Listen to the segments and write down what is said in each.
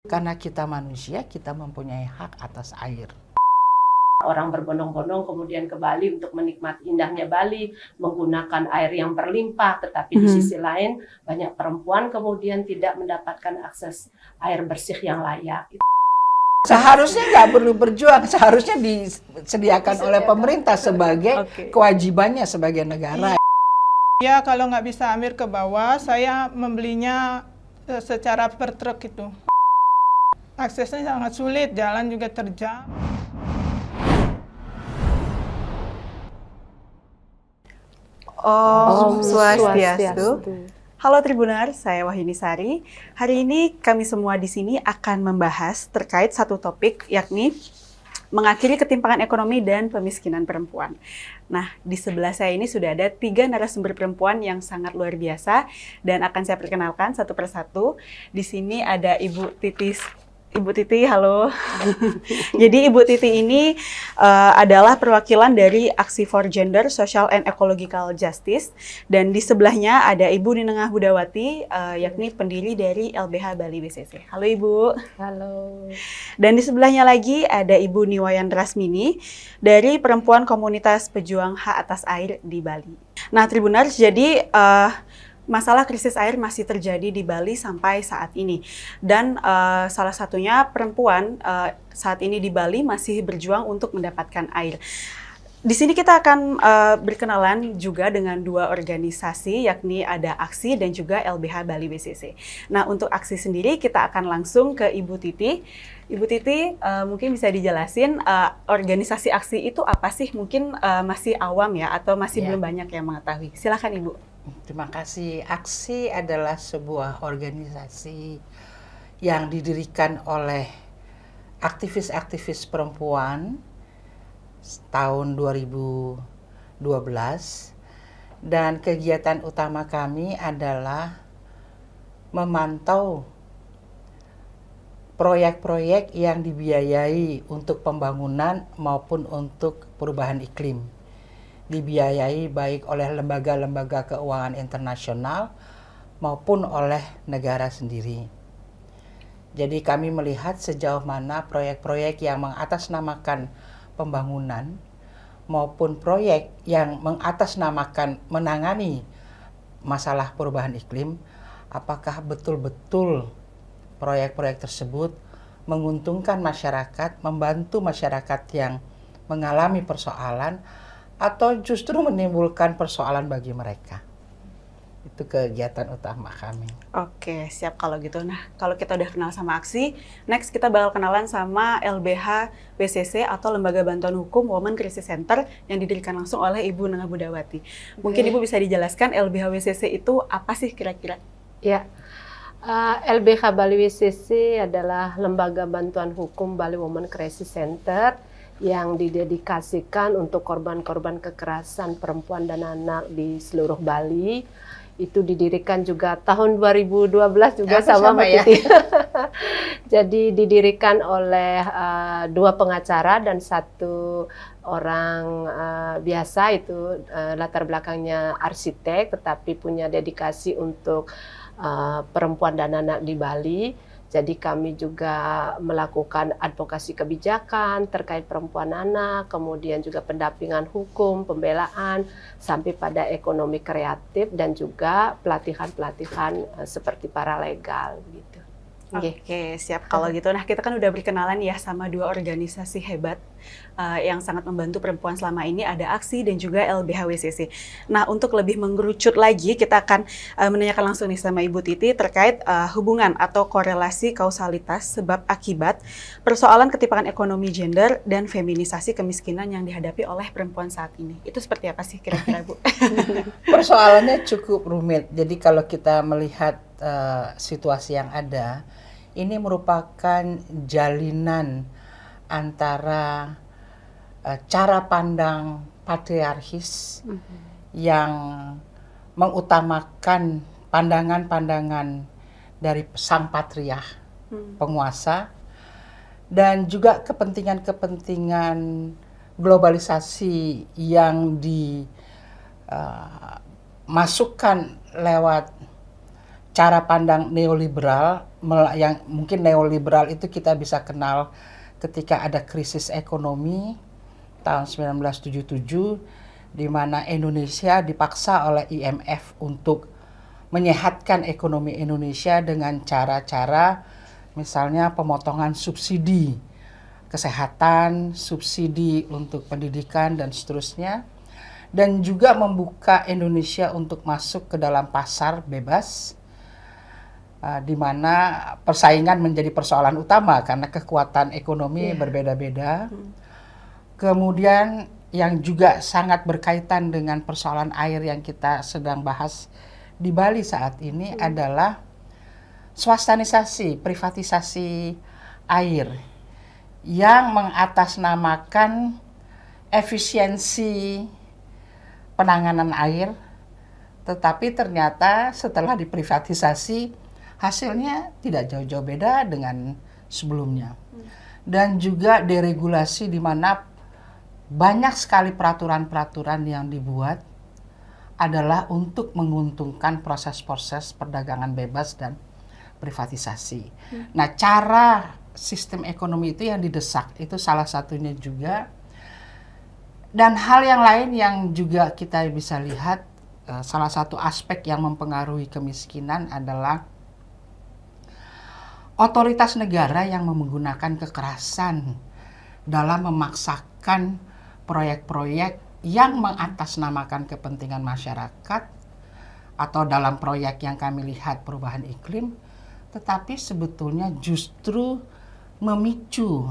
Karena kita manusia, kita mempunyai hak atas air. Orang berbondong-bondong kemudian ke Bali untuk menikmati indahnya Bali, menggunakan air yang berlimpah, tetapi di sisi lain banyak perempuan kemudian tidak mendapatkan akses air bersih yang layak. Seharusnya nggak perlu berjuang, seharusnya disediakan oleh pemerintah sebagai kewajibannya sebagai negara. Ya, kalau nggak bisa ambil ke bawah, saya membelinya secara per truk itu. Aksesnya sangat sulit, jalan juga terjal. Om Swastiastu. Halo Tribunar, saya Wahyuni Sari. Hari ini kami semua di sini akan membahas terkait satu topik, yakni mengakhiri ketimpangan ekonomi dan pemiskinan perempuan. Nah, di sebelah saya ini sudah ada 3 narasumber perempuan yang sangat luar biasa dan akan saya perkenalkan satu persatu. Di sini ada Ibu Titi, halo. Jadi Ibu Titi ini adalah perwakilan dari Aksi for Gender, Social and Ecological Justice. Dan di sebelahnya ada Ibu Ninengah Budawati, yakni pendiri dari LBH Bali BCC. Halo Ibu. Halo. Dan di sebelahnya lagi ada Ibu Niwayan Rasmini dari Perempuan Komunitas Pejuang Hak Atas Air di Bali. Nah Tribunars, jadi masalah krisis air masih terjadi di Bali sampai saat ini. Dan salah satunya perempuan saat ini di Bali masih berjuang untuk mendapatkan air. Di sini kita akan berkenalan juga dengan 2 organisasi, yakni ada Aksi dan juga LBH Bali BCC. Nah, untuk Aksi sendiri kita akan langsung ke Ibu Titi. Ibu Titi, mungkin bisa dijelasin organisasi Aksi itu apa sih? Mungkin masih awam ya, atau masih belum banyak yang mengetahui. Silakan Ibu. Terima kasih. Aksi adalah sebuah organisasi yang didirikan oleh aktivis-aktivis perempuan tahun 2012, dan kegiatan utama kami adalah memantau proyek-proyek yang dibiayai untuk pembangunan maupun untuk perubahan iklim. Dibiayai baik oleh lembaga-lembaga keuangan internasional maupun oleh negara sendiri. Jadi kami melihat sejauh mana proyek-proyek yang mengatasnamakan pembangunan maupun proyek yang mengatasnamakan menangani masalah perubahan iklim, apakah betul-betul proyek-proyek tersebut menguntungkan masyarakat, membantu masyarakat yang mengalami persoalan, atau justru menimbulkan persoalan bagi mereka. Itu kegiatan utama kami. Oke, siap kalau gitu. Nah, kalau kita udah kenal sama Aksi, next kita bakal kenalan sama LBH BCC atau Lembaga Bantuan Hukum Women Crisis Center yang didirikan langsung oleh Ibu Ninengah Budawati. Mungkin Ibu bisa dijelaskan LBH BCC itu apa sih kira-kira? Ya, LBH Bali BCC adalah Lembaga Bantuan Hukum Bali Women Crisis Center yang didedikasikan untuk korban-korban kekerasan perempuan dan anak di seluruh Bali. Itu didirikan juga tahun 2012 juga sama Mbak Titi. Ya? Jadi didirikan oleh 2 pengacara dan 1 orang biasa, itu latar belakangnya arsitek tetapi punya dedikasi untuk perempuan dan anak di Bali. Jadi kami juga melakukan advokasi kebijakan terkait perempuan anak, kemudian juga pendampingan hukum, pembelaan, sampai pada ekonomi kreatif dan juga pelatihan-pelatihan seperti paralegal gitu. Oke, siap kalau gitu. Nah, kita kan udah berkenalan ya sama 2 organisasi hebat yang sangat membantu perempuan selama ini, ada Aksi dan juga LBH WCC. Nah, untuk lebih mengerucut lagi, kita akan menanyakan langsung nih sama Ibu Titi terkait hubungan atau korelasi kausalitas sebab akibat persoalan ketimpangan ekonomi gender dan feminisasi kemiskinan yang dihadapi oleh perempuan saat ini. Itu seperti apa sih kira-kira, Bu? Persoalannya cukup rumit. Jadi kalau kita melihat situasi yang ada, ini merupakan jalinan antara cara pandang patriarkis yang mengutamakan pandangan-pandangan dari sang patriark penguasa, dan juga kepentingan-kepentingan globalisasi yang dimasukkan lewat cara pandang neoliberal, yang mungkin neoliberal itu kita bisa kenal ketika ada krisis ekonomi tahun 1977, di mana Indonesia dipaksa oleh IMF untuk menyehatkan ekonomi Indonesia dengan cara-cara misalnya pemotongan subsidi kesehatan, subsidi untuk pendidikan, dan seterusnya. Dan juga membuka Indonesia untuk masuk ke dalam pasar bebas, di mana persaingan menjadi persoalan utama karena kekuatan ekonomi berbeda-beda. Kemudian yang juga sangat berkaitan dengan persoalan air yang kita sedang bahas di Bali saat ini adalah swastanisasi, privatisasi air yang mengatasnamakan efisiensi penanganan air, tetapi ternyata setelah diprivatisasi hasilnya tidak jauh-jauh beda dengan sebelumnya. Dan juga deregulasi di mana banyak sekali peraturan-peraturan yang dibuat adalah untuk menguntungkan proses-proses perdagangan bebas dan privatisasi. Nah, cara sistem ekonomi itu yang didesak, itu salah satunya juga. Dan hal yang lain yang juga kita bisa lihat, salah satu aspek yang mempengaruhi kemiskinan adalah otoritas negara yang menggunakan kekerasan dalam memaksakan proyek-proyek yang mengatasnamakan kepentingan masyarakat, atau dalam proyek yang kami lihat perubahan iklim, tetapi sebetulnya justru memicu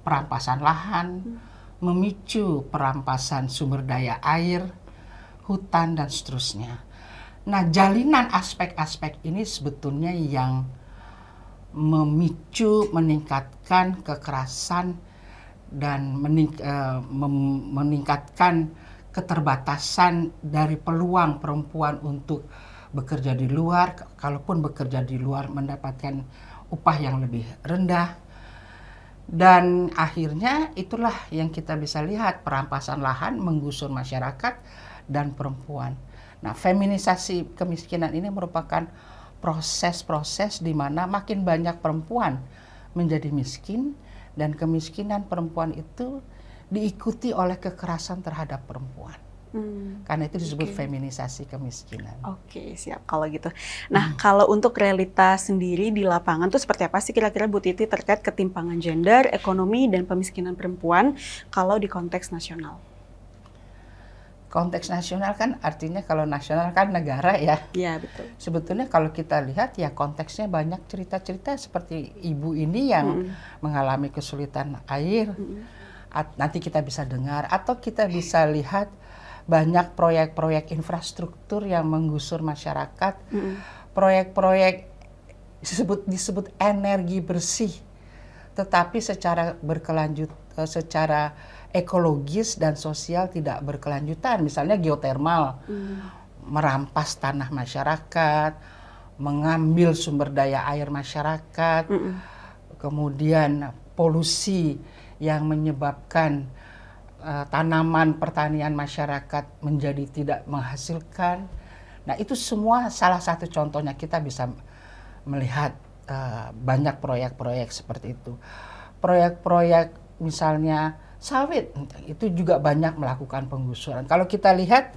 perampasan lahan, memicu perampasan sumber daya air, hutan, dan seterusnya. Nah, jalinan aspek-aspek ini sebetulnya yang memicu, meningkatkan kekerasan, dan meningkatkan keterbatasan dari peluang perempuan untuk bekerja di luar, kalaupun bekerja di luar mendapatkan upah yang lebih rendah. Dan akhirnya itulah yang kita bisa lihat, perampasan lahan menggusur masyarakat dan perempuan. Nah, feminisasi kemiskinan ini merupakan proses-proses di mana makin banyak perempuan menjadi miskin, dan kemiskinan perempuan itu diikuti oleh kekerasan terhadap perempuan. Karena itu disebut feminisasi kemiskinan. Oke, siap kalau gitu. Nah, kalau untuk realitas sendiri di lapangan tuh seperti apa sih kira-kira Bu Titi terkait ketimpangan gender, ekonomi, dan pemiskinan perempuan kalau di konteks nasional? Konteks nasional kan artinya kalau nasional kan negara ya. Iya, betul. Sebetulnya kalau kita lihat ya konteksnya banyak cerita-cerita seperti ibu ini yang mengalami kesulitan air. Nanti kita bisa dengar, atau kita bisa lihat banyak proyek-proyek infrastruktur yang menggusur masyarakat, proyek-proyek disebut energi bersih, tetapi secara secara ekologis dan sosial tidak berkelanjutan. Misalnya geotermal, merampas tanah masyarakat, mengambil sumber daya air masyarakat, kemudian polusi yang menyebabkan tanaman pertanian masyarakat menjadi tidak menghasilkan. Nah, itu semua salah satu contohnya. Kita bisa melihat banyak proyek-proyek seperti itu. Proyek-proyek misalnya sawit, itu juga banyak melakukan penggusuran. Kalau kita lihat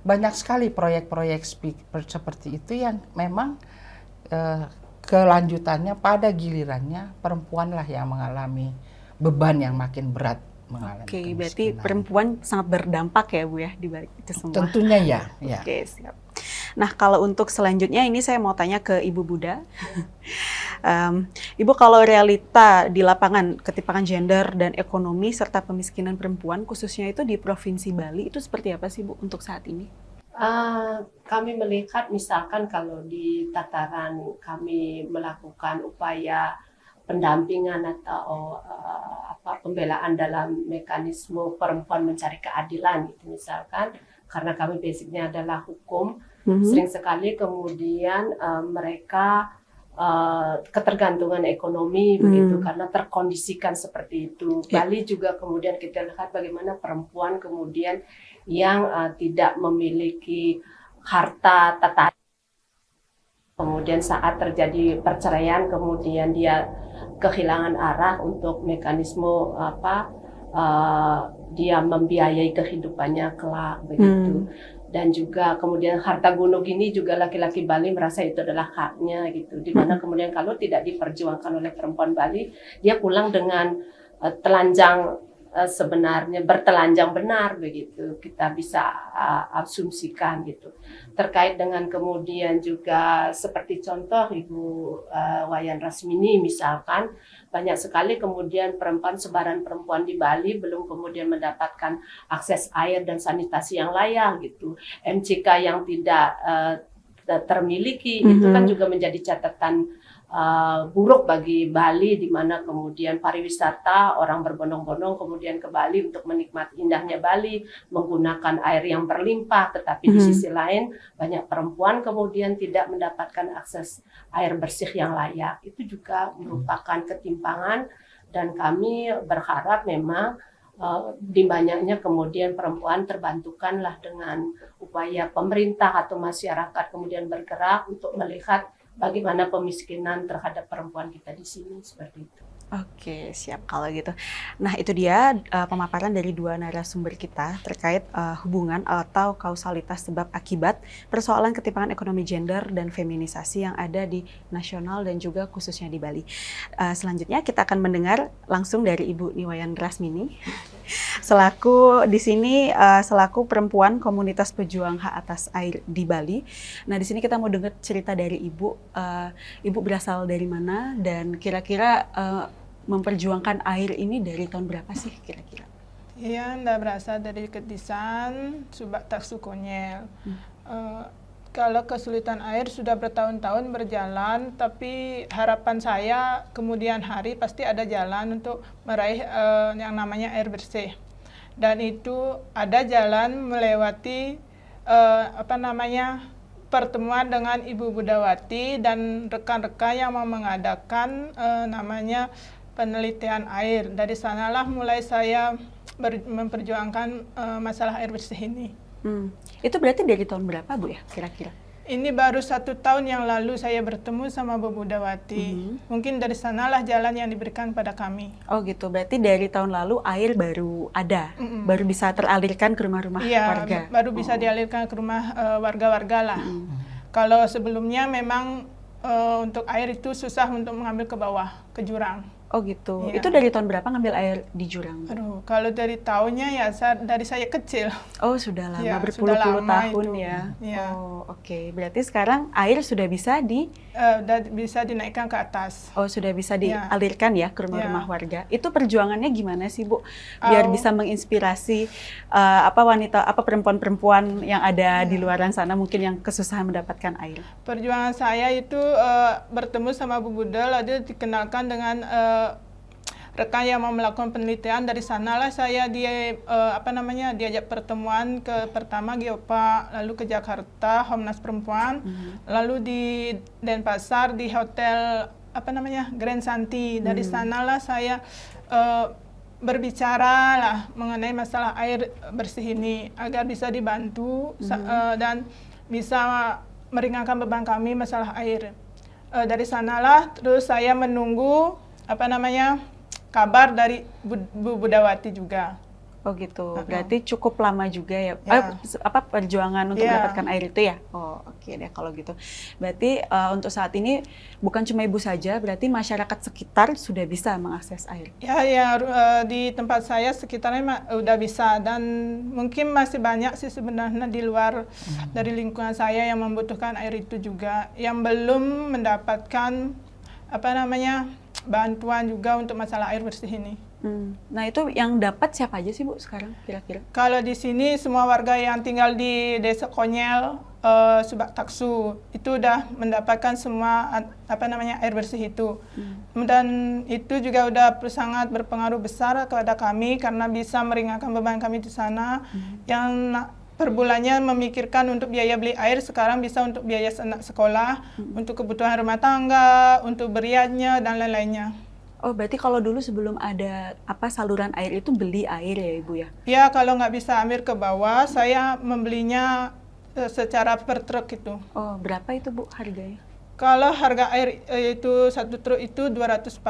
banyak sekali proyek-proyek seperti itu yang memang kelanjutannya pada gilirannya perempuanlah yang mengalami beban yang makin berat. Oke, berarti perempuan sangat berdampak ya Bu ya di balik itu semua. Tentunya ya. Oke, siap. Nah, kalau untuk selanjutnya ini saya mau tanya ke Ibu Buda. Ibu, kalau realita di lapangan ketimpangan gender dan ekonomi serta pemiskinan perempuan khususnya itu di Provinsi Bali itu seperti apa sih Bu untuk saat ini? Kami melihat misalkan kalau di tataran kami melakukan upaya pendampingan atau pembelaan dalam mekanisme perempuan mencari keadilan gitu misalkan, karena kami basicnya adalah hukum, sering sekali kemudian mereka ketergantungan ekonomi begitu karena terkondisikan seperti itu. Bali juga kemudian kita lihat bagaimana perempuan kemudian yang tidak memiliki harta tata Kemudian saat terjadi perceraian, kemudian dia kehilangan arah untuk mekanisme dia membiayai kehidupannya kelak begitu. Dan juga kemudian harta gunung ini juga laki-laki Bali merasa itu adalah haknya gitu. Dimana kemudian kalau tidak diperjuangkan oleh perempuan Bali, dia pulang dengan telanjang sebenarnya bertelanjang benar begitu, kita bisa asumsikan gitu. Terkait dengan kemudian juga seperti contoh Ibu Wayan Rasmini misalkan, banyak sekali kemudian sebaran perempuan di Bali belum kemudian mendapatkan akses air dan sanitasi yang layak gitu. MCK yang tidak termiliki itu kan juga menjadi catatan buruk bagi Bali, di mana kemudian pariwisata orang berbondong-bondong kemudian ke Bali untuk menikmati indahnya Bali menggunakan air yang berlimpah, tetapi di sisi lain banyak perempuan kemudian tidak mendapatkan akses air bersih yang layak. Itu juga merupakan ketimpangan dan kami berharap memang di banyaknya kemudian perempuan terbantukanlah dengan upaya pemerintah atau masyarakat kemudian bergerak untuk melihat bagaimana pemiskinan terhadap perempuan kita di sini seperti itu. Oke, siap kalau gitu. Nah, itu dia pemaparan dari dua narasumber kita terkait hubungan atau kausalitas sebab akibat persoalan ketimpangan ekonomi gender dan feminisasi yang ada di nasional dan juga khususnya di Bali. Selanjutnya kita akan mendengar langsung dari Ibu Niwayan Rasmini selaku di sini selaku perempuan komunitas pejuang hak atas air di Bali. Nah, di sini kita mau dengar cerita dari Ibu. Ibu berasal dari mana dan kira-kira memperjuangkan air ini dari tahun berapa sih kira-kira? Iya, ndak berasal dari Kedisan, Subak Taksu Konyel. Kalau kesulitan air sudah bertahun-tahun berjalan, tapi harapan saya kemudian hari pasti ada jalan untuk meraih yang namanya air bersih. Dan itu ada jalan melewati pertemuan dengan Ibu Budawati dan rekan-rekan yang mau mengadakan namanya penelitian air. Dari sanalah mulai saya memperjuangkan masalah air bersih ini. Itu berarti dari tahun berapa Bu ya kira-kira? Ini baru 1 tahun yang lalu saya bertemu sama Bu Budawati. Mungkin dari sanalah jalan yang diberikan pada kami. Oh gitu, berarti dari tahun lalu air baru ada, baru bisa teralirkan ke rumah-rumah warga? Iya, baru bisa dialirkan ke rumah warga-warga lah. Kalau sebelumnya memang untuk air itu susah untuk mengambil ke bawah, ke jurang. Oh gitu. Iya. Itu dari tahun berapa ngambil air di jurang? Aduh, kalau dari tahunnya ya dari saya kecil. Oh sudah lama, Ya, berpuluh-puluh tahun itu. ya. Ya. Oh oke. Berarti sekarang air sudah bisa Bisa dinaikkan ke atas. Oh sudah bisa Ya. dialirkan ya ke rumah-rumah warga. Itu perjuangannya gimana sih Bu? Biar bisa menginspirasi perempuan-perempuan yang ada di luaran sana mungkin yang kesusahan mendapatkan air. Perjuangan saya itu bertemu sama Bu Buda, lalu dikenalkan dengan rekan yang mau melakukan penelitian. Dari sanalah saya diajak pertemuan ke pertama Geopa, lalu ke Jakarta Homnas Perempuan, lalu di Denpasar di hotel Grand Santi. Dari sanalah saya berbicara lah mengenai masalah air bersih ini agar bisa dibantu dan bisa meringankan beban kami masalah air. Dari sanalah terus saya menunggu kabar dari Bu Budawati juga. Oh gitu, berarti cukup lama juga ya, perjuangan untuk Ya. mendapatkan air itu ya? Oh oke deh kalau gitu. Berarti untuk saat ini bukan cuma Ibu saja, berarti masyarakat sekitar sudah bisa mengakses air? Ya, di tempat saya sekitarnya udah bisa, dan mungkin masih banyak sih sebenarnya di luar dari lingkungan saya yang membutuhkan air itu juga, yang belum mendapatkan bantuan juga untuk masalah air bersih ini. Nah itu yang dapat siapa aja sih Bu sekarang kira-kira? Kalau di sini semua warga yang tinggal di Desa Konyel, Subak Taksu itu udah mendapatkan semua air bersih itu. Dan itu juga udah sangat berpengaruh besar kepada kami karena bisa meringankan beban kami di sana yang per bulannya memikirkan untuk biaya beli air, sekarang bisa untuk biaya anak sekolah, untuk kebutuhan rumah tangga, untuk beriatnya dan lain-lainnya. Oh berarti kalau dulu sebelum ada saluran air itu beli air ya Ibu ya? Ya, kalau nggak bisa ambil ke bawah, saya membelinya secara per truk itu. Oh berapa itu Bu harganya? Kalau harga air itu satu truk itu 240.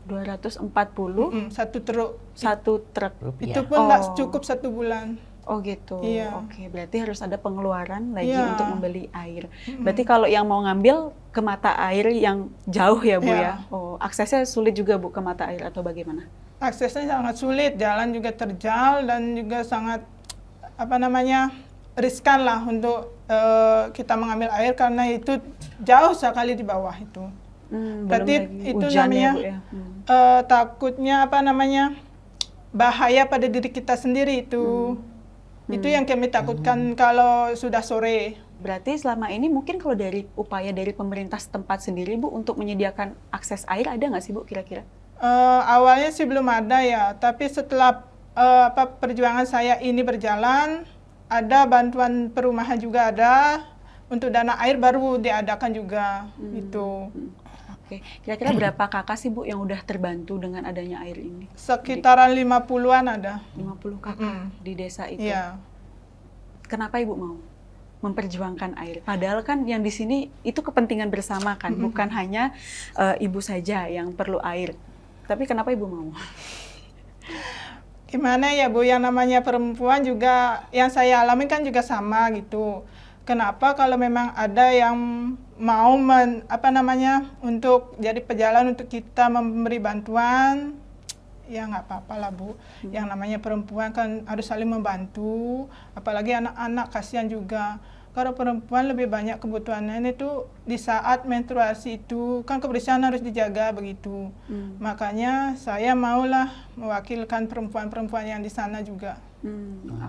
240 Satu truk. satu truk. Itu pun nggak cukup 1 bulan. Oh gitu. Iya. Oke, berarti harus ada pengeluaran lagi Iya. untuk membeli air. Berarti kalau yang mau ngambil ke mata air yang jauh ya Bu Iya. ya. Oh, aksesnya sulit juga Bu ke mata air atau bagaimana? Aksesnya sangat sulit, jalan juga terjal dan juga sangat riskan lah untuk kita mengambil air karena itu jauh sekali di bawah itu. Berarti Belum lagi itu hujannya, namanya Bu, ya. takutnya bahaya pada diri kita sendiri itu. Itu yang kami takutkan kalau sudah sore. Berarti selama ini mungkin kalau dari upaya dari pemerintah setempat sendiri Bu untuk menyediakan akses air ada nggak sih Bu kira-kira? Awalnya sih belum ada ya, tapi setelah perjuangan saya ini berjalan, ada bantuan perumahan juga ada, untuk dana air baru diadakan juga gitu. Oke, kira-kira berapa kakak sih Bu yang udah terbantu dengan adanya air ini? Sekitaran 50-an ada. 50 kakak di desa itu. Iya. Kenapa Ibu mau memperjuangkan air? Padahal kan yang di sini itu kepentingan bersama kan, bukan hanya Ibu saja yang perlu air. Tapi kenapa Ibu mau? Gimana ya Bu, yang namanya perempuan juga, yang saya alami kan juga sama gitu. Kenapa kalau memang ada yang mau untuk jadi pejalan untuk kita memberi bantuan, ya nggak apa-apa lah Bu. Yang namanya perempuan kan harus saling membantu, apalagi anak-anak kasihan juga. Kalau perempuan lebih banyak kebutuhannya itu di saat menstruasi itu, kan kebersihan harus dijaga begitu. Makanya saya maulah mewakilkan perempuan-perempuan yang di sana juga.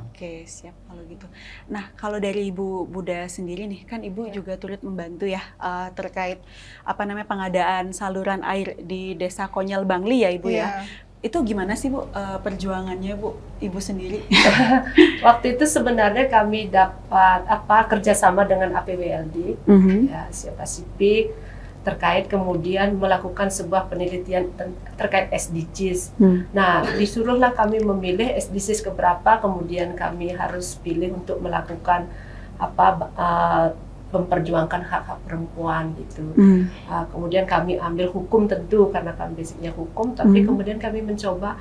Oke, siap kalau gitu. Nah, kalau dari Ibu Buda sendiri nih, kan Ibu juga turut membantu ya terkait pengadaan saluran air di Desa Konyel Bangli ya Ibu ya. Itu gimana sih Bu perjuangannya Bu, Ibu sendiri? Waktu itu sebenarnya kami dapat kerjasama dengan APWLD, ya, Asia Pasifik, terkait kemudian melakukan sebuah penelitian terkait SDGs. Nah, disuruhlah kami memilih SDGs keberapa, kemudian kami harus pilih untuk melakukan memperjuangkan hak-hak perempuan gitu. Kemudian kami ambil hukum tentu karena kami basicnya hukum, tapi kemudian kami mencoba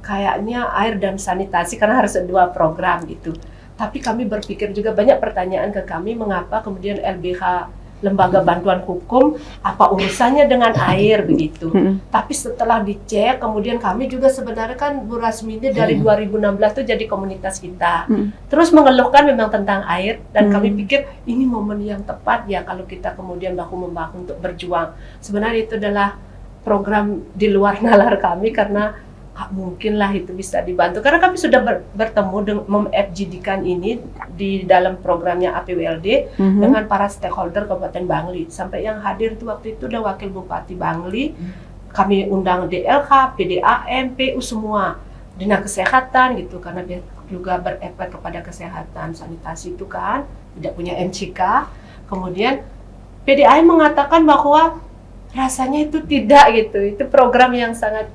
kayaknya air dan sanitasi karena harus ada 2 program gitu. Tapi kami berpikir juga banyak pertanyaan ke kami, mengapa kemudian LBH Lembaga Bantuan Hukum apa urusannya dengan air begitu. Tapi setelah dicek, kemudian kami juga sebenarnya kan Bu Rasmini dari 2016 tuh jadi komunitas kita. Terus mengeluhkan memang tentang air dan kami pikir ini momen yang tepat ya kalau kita kemudian bahu-membahu untuk berjuang. Sebenarnya itu adalah program di luar nalar kami karena mungkin lah itu bisa dibantu karena kami sudah bertemu dengan mem-FGD-kan ini di dalam programnya APWLD dengan para stakeholder Kabupaten Bangli. Sampai yang hadir itu waktu itu udah Wakil Bupati Bangli, kami undang DLH, PDAM, PU semua, Dinas Kesehatan gitu karena dia juga berefek kepada kesehatan sanitasi itu kan, tidak punya MCK. Kemudian PDAM mengatakan bahwa rasanya itu tidak gitu, itu program yang sangat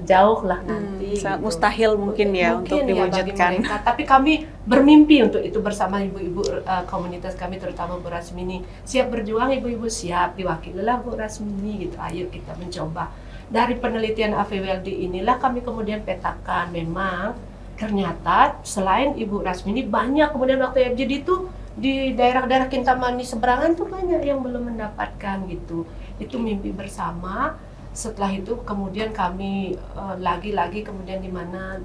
jauh lah nanti. Sangat gitu. mustahil mungkin ya untuk diwujudkan. Ya, tapi kami bermimpi untuk itu bersama ibu-ibu komunitas kami, terutama Bu Rasmini. Siap berjuang ibu-ibu, siap diwakililah Bu Rasmini gitu. Ayo kita mencoba. Dari penelitian APWLD inilah kami kemudian petakan memang ternyata selain Ibu Rasmini banyak kemudian waktu FGD itu di daerah-daerah Kintamani seberangan tuh banyak yang belum mendapatkan gitu. Itu mimpi bersama. Setelah itu kemudian kami lagi-lagi kemudian di mana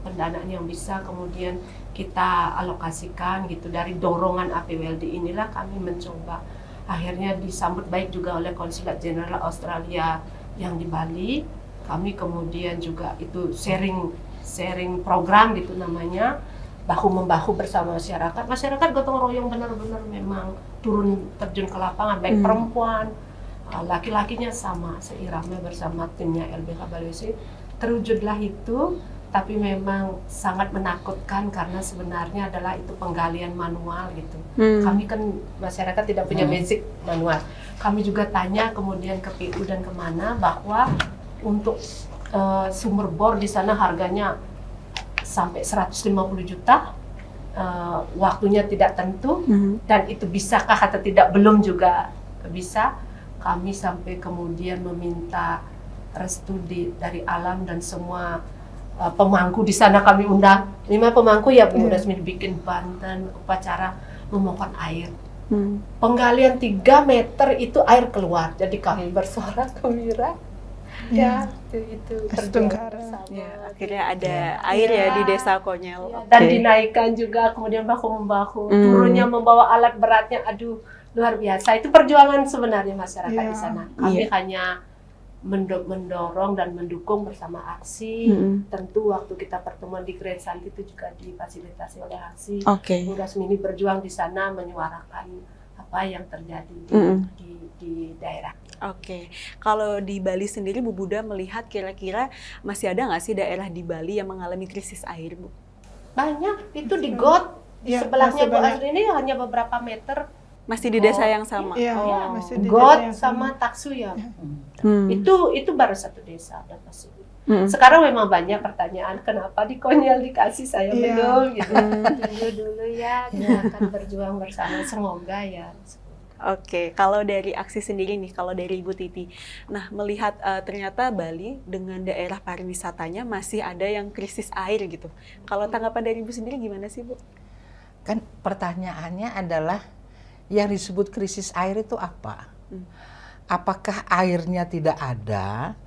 pendanaan yang bisa kemudian kita alokasikan gitu dari dorongan APWLD inilah kami mencoba. Akhirnya disambut baik juga oleh Konsulat Jenderal Australia yang di Bali. Kami kemudian juga itu sharing program gitu namanya, bahu-membahu bersama masyarakat. Masyarakat gotong royong benar-benar memang turun terjun ke lapangan, baik perempuan, laki-lakinya sama seirama bersama timnya LBH Baliwisi. Terwujudlah itu, tapi memang sangat menakutkan karena sebenarnya adalah itu penggalian manual gitu. Kami kan masyarakat tidak punya basic manual. Kami juga tanya kemudian ke PU dan kemana bahwa untuk sumber bor di sana harganya sampai 150 juta. waktunya tidak tentu dan itu bisakah atau tidak belum juga bisa. Kami sampai kemudian meminta restu dari alam dan semua pemangku di sana kami undang. 5 pemangku ya Bu Rasmini bikin banten upacara memohon air. Penggalian 3 meter itu air keluar. Jadi kami bersorak gembira. Ya, itu Astungkara. Ya, akhirnya ada air ya di Desa Konyel. Ya, dan dinaikkan juga, kemudian bahu-membahu, turunnya membawa alat beratnya, aduh luar biasa. Itu perjuangan sebenarnya masyarakat di sana. Kami hanya mendorong dan mendukung bersama aksi. Tentu waktu kita pertemuan di Grand Santi itu juga difasilitasi oleh aksi. Bu Rasmini berjuang di sana menyuarakan apa yang terjadi di daerah. Kalau di Bali sendiri Bu Buddha melihat kira-kira masih ada nggak sih daerah di Bali yang mengalami krisis air, Bu? Banyak, itu di got. Di sebelahnya Bu Asri ini hanya beberapa meter. Masih di desa yang sama? Masih di got desa yang sama sama. Taksu ya. Itu baru satu desa dan masih. Sekarang Sekarang memang banyak pertanyaan, kenapa di Konyel dikasih, saya belum gitu. Tunggu dulu ya, kita akan berjuang bersama, semoga ya. Kalau dari aksi sendiri nih, kalau dari Ibu Titi, nah melihat ternyata Bali dengan daerah pariwisatanya masih ada yang krisis air gitu. Kalau tanggapan dari Ibu sendiri gimana sih, Bu? Kan pertanyaannya adalah yang disebut krisis air itu apa? Apakah airnya tidak ada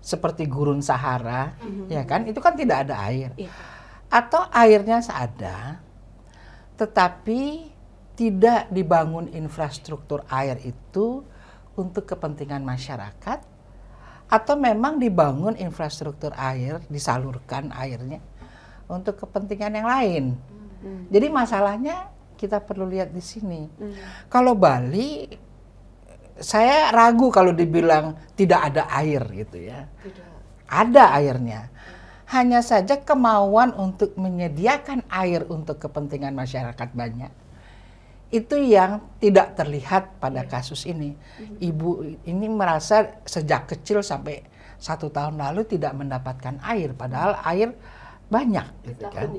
seperti gurun Sahara, ya kan? Itu kan tidak ada air. Atau airnya ada, tetapi tidak dibangun infrastruktur air itu untuk kepentingan masyarakat, atau memang dibangun infrastruktur air, disalurkan airnya untuk kepentingan yang lain. Jadi masalahnya kita perlu lihat di sini. Kalau Bali, saya ragu kalau dibilang tidak ada air gitu ya. Ada airnya. Hanya saja kemauan untuk menyediakan air untuk kepentingan masyarakat banyak. Itu yang tidak terlihat pada kasus ini. Ibu ini merasa sejak kecil sampai 1 tahun lalu tidak mendapatkan air, padahal air banyak gitu kan.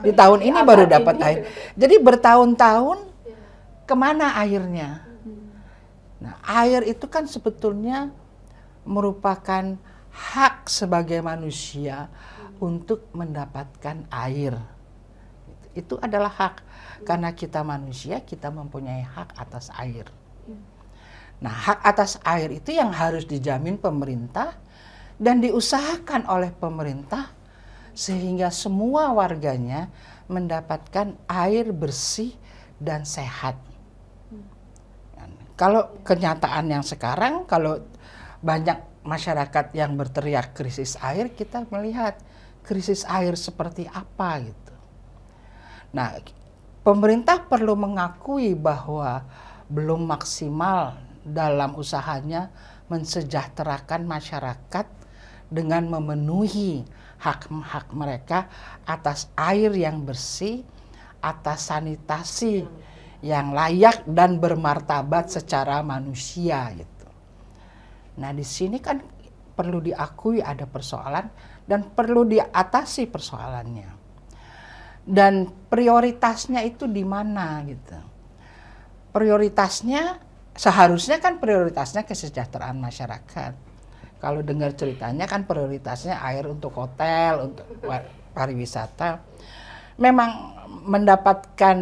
Di tahun ini baru dapat air. Jadi bertahun-tahun kemana airnya? Nah, air itu kan sebetulnya merupakan hak sebagai manusia untuk mendapatkan air. Itu adalah hak. Karena kita manusia, kita mempunyai hak atas air. Nah, hak atas air itu yang harus dijamin pemerintah dan diusahakan oleh pemerintah sehingga semua warganya mendapatkan air bersih dan sehat. Kalau kenyataan yang sekarang, kalau banyak masyarakat yang berteriak krisis air, kita melihat krisis air seperti apa gitu. Nah, pemerintah perlu mengakui bahwa belum maksimal dalam usahanya mensejahterakan masyarakat dengan memenuhi hak-hak mereka atas air yang bersih, atas sanitasi yang layak dan bermartabat secara manusia gitu. Nah, di sini kan perlu diakui ada persoalan dan perlu diatasi persoalannya. Dan prioritasnya itu di mana gitu. Prioritasnya seharusnya kan prioritasnya kesejahteraan masyarakat. Kalau dengar ceritanya kan prioritasnya air untuk hotel, untuk pariwisata. Memang mendapatkan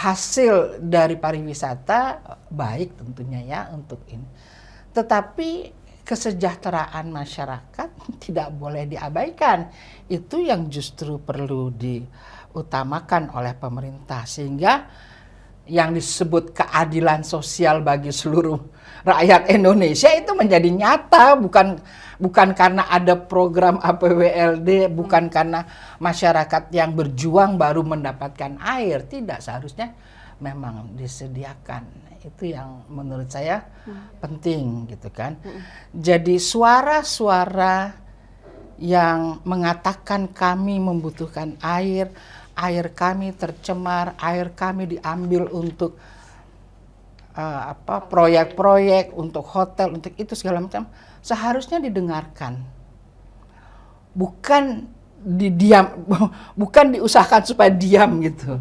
hasil dari pariwisata baik tentunya ya untuk ini. Tetapi kesejahteraan masyarakat tidak boleh diabaikan. Itu yang justru perlu diutamakan oleh pemerintah sehingga yang disebut keadilan sosial bagi seluruh rakyat Indonesia itu menjadi nyata, bukan karena ada program APWLD, bukan karena masyarakat yang berjuang baru mendapatkan air, tidak, seharusnya memang disediakan. Itu yang menurut saya penting gitu kan. Jadi suara-suara yang mengatakan kami membutuhkan air, air kami tercemar, air kami diambil untuk proyek-proyek, untuk hotel, untuk itu segala macam, seharusnya didengarkan. Bukan bukan diusahakan supaya diam gitu.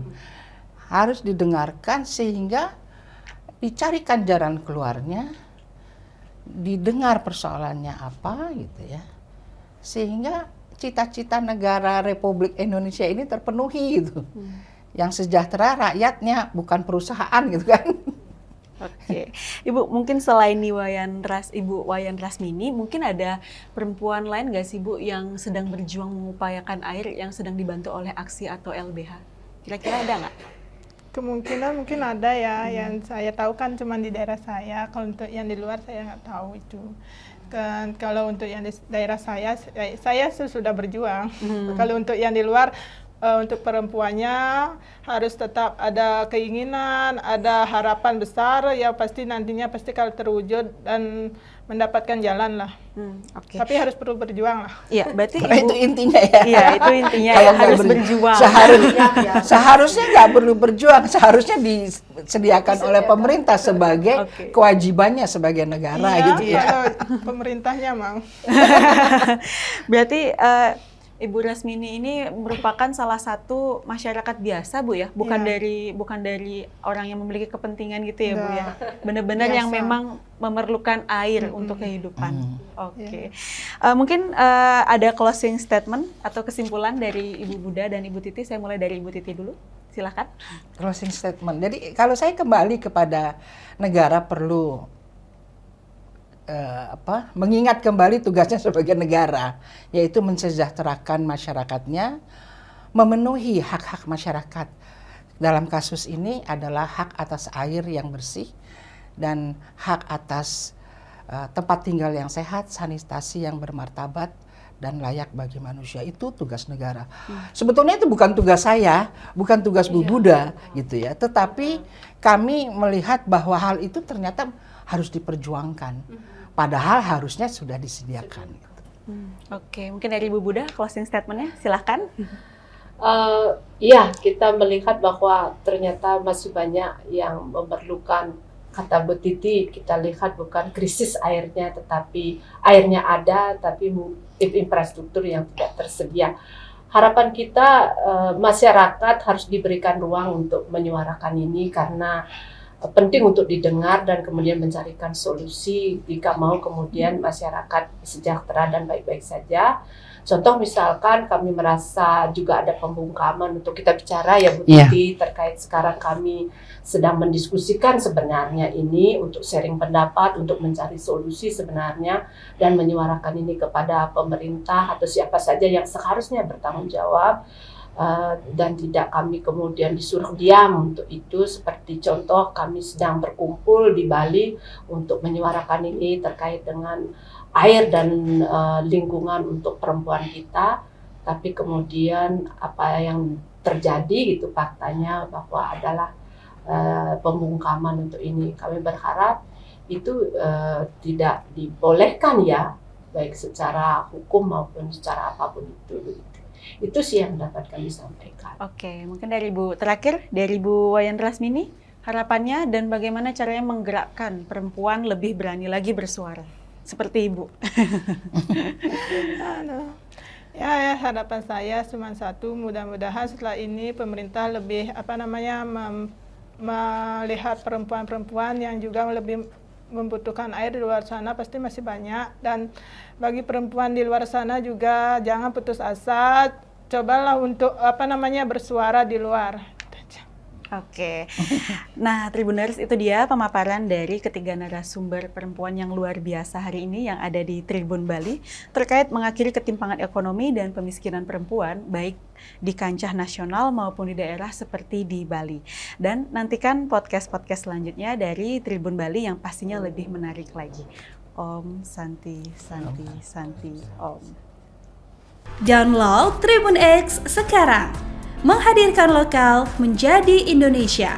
Harus didengarkan sehingga dicarikan jalan keluarnya, didengar persoalannya apa gitu ya. Sehingga cita-cita negara Republik Indonesia ini terpenuhi gitu. Yang sejahtera rakyatnya, bukan perusahaan gitu kan. Oke, Ibu mungkin selain Ibu Wayan Rasmini, mungkin ada perempuan lain nggak sih Bu yang sedang berjuang mengupayakan air yang sedang dibantu oleh AKSI atau LBH? Kira-kira ada nggak? Kemungkinan mungkin ada ya, yang saya tahu kan cuma di daerah saya. Kalau untuk yang di luar saya nggak tahu itu. Kan kalau untuk yang di daerah saya sudah berjuang. Kalau untuk yang di luar, untuk perempuannya harus tetap ada keinginan, ada harapan besar, ya pasti nantinya pasti kalau terwujud dan mendapatkan jalan lah. Oke. Tapi harus perlu berjuang lah. Iya, berarti Nah, itu intinya ya. Iya, itu intinya Kalau ya, nggak harus berjuang. Seharusnya nggak perlu berjuang, seharusnya disediakan oleh pemerintah sebagai kewajibannya sebagai negara gitu ya. Kalau pemerintahnya mau. Berarti Ibu Rasmini ini merupakan salah satu masyarakat biasa Bu ya, bukan dari orang yang memiliki kepentingan gitu ya Bu ya. Benar-benar yang memang memerlukan air untuk kehidupan. Oke. Mungkin ada closing statement atau kesimpulan dari Ibu Buda dan Ibu Titi. Saya mulai dari Ibu Titi dulu. Silakan. Closing statement. Jadi kalau saya kembali kepada negara perlu mengingat kembali tugasnya sebagai negara, yaitu mensejahterakan masyarakatnya, memenuhi hak-hak masyarakat. Dalam kasus ini adalah hak atas air yang bersih dan hak atas tempat tinggal yang sehat, sanitasi yang bermartabat dan layak bagi manusia. Itu tugas negara. Sebetulnya itu bukan tugas saya, bukan tugas Bu Buda gitu ya, tetapi kami melihat bahwa hal itu ternyata harus diperjuangkan. Padahal harusnya sudah disediakan. Oke, mungkin dari Ibu Buda closing statement-nya, silahkan. Ya, kita melihat bahwa ternyata masih banyak yang memerlukan, kata Bu Titi, kita lihat bukan krisis airnya, tetapi airnya ada, tapi infrastruktur yang tidak tersedia. Harapan kita masyarakat harus diberikan ruang untuk menyuarakan ini karena penting untuk didengar dan kemudian mencarikan solusi jika mau kemudian masyarakat sejahtera dan baik-baik saja. Contoh misalkan kami merasa juga ada pembungkaman untuk kita bicara ya Bu Titi terkait sekarang kami sedang mendiskusikan sebenarnya ini untuk sharing pendapat, untuk mencari solusi sebenarnya dan menyuarakan ini kepada pemerintah atau siapa saja yang seharusnya bertanggung jawab. Dan tidak kami kemudian disuruh diam untuk itu. Seperti contoh kami sedang berkumpul di Bali untuk menyuarakan ini terkait dengan air dan lingkungan untuk perempuan kita, tapi kemudian apa yang terjadi gitu faktanya bahwa adalah pembungkaman untuk ini. Kami berharap itu tidak dibolehkan ya, baik secara hukum maupun secara apapun itu. Itu sih yang dapat kami sampaikan. Oke, mungkin dari Ibu terakhir, dari Ibu Wayan Rasmini, harapannya dan bagaimana caranya menggerakkan perempuan lebih berani lagi bersuara, seperti Ibu. Ya, harapan saya cuma satu, mudah-mudahan setelah ini pemerintah lebih melihat perempuan-perempuan yang juga lebih membutuhkan air di luar sana, pasti masih banyak. Dan bagi perempuan di luar sana juga jangan putus asa, cobalah untuk bersuara di luar. Oke. Nah, Tribuners, itu dia pemaparan dari ketiga narasumber perempuan yang luar biasa hari ini yang ada di Tribun Bali terkait mengakhiri ketimpangan ekonomi dan pemiskinan perempuan baik di kancah nasional maupun di daerah seperti di Bali. Dan nantikan podcast-podcast selanjutnya dari Tribun Bali yang pastinya lebih menarik lagi. Om Santi Santi Santi Om. Download Tribun X sekarang. Menghadirkan lokal menjadi Indonesia.